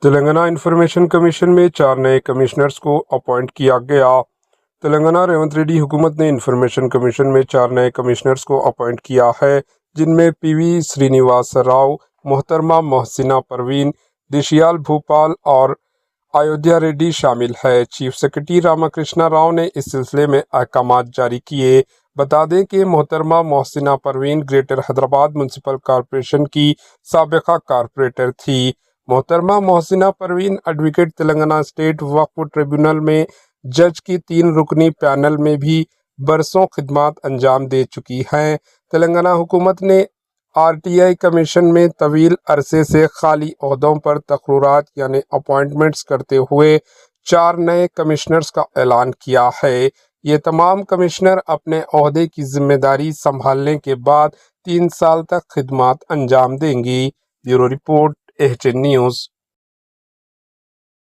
Telangana information commission میں 4 نئے commissioners کو اپوائنٹ کیا گیا۔ تلنگانہ ریونت ریڈی حکومت نے انفارمیشن کمیشن میں 4 نئے کمشنرز کو اپوائنٹ کیا ہے، جن میں پی وی سرینیواس راؤ، محترمہ محسنہ پروین، دیشیال بھوپال اور ایودھیا ریڈی شامل ہے۔ چیف سیکرٹری راما کرشنا راؤ نے اس سلسلے میں احکامات جاری کیے۔ بتا دیں کہ محترمہ Mohsina Parveen greater Hyderabad municipal corporation کی سابقہ کارپوریٹر تھی۔ محترمہ محسنہ پروین ایڈوکیٹ تلنگانہ اسٹیٹ وقف ٹریبیونل میں جج کی 3 رکنی پینل میں بھی برسوں خدمات انجام دے چکی ہیں۔ تلنگانہ حکومت نے آر ٹی آئی کمیشن میں طویل عرصے سے خالی عہدوں پر تقررات یعنی اپوائنٹمنٹس کرتے ہوئے 4 نئے کمشنرز کا اعلان کیا ہے۔ یہ تمام کمشنر اپنے عہدے کی ذمہ داری سنبھالنے کے بعد 3 سال تک خدمات انجام دیں گی۔ Bureau report, H N news.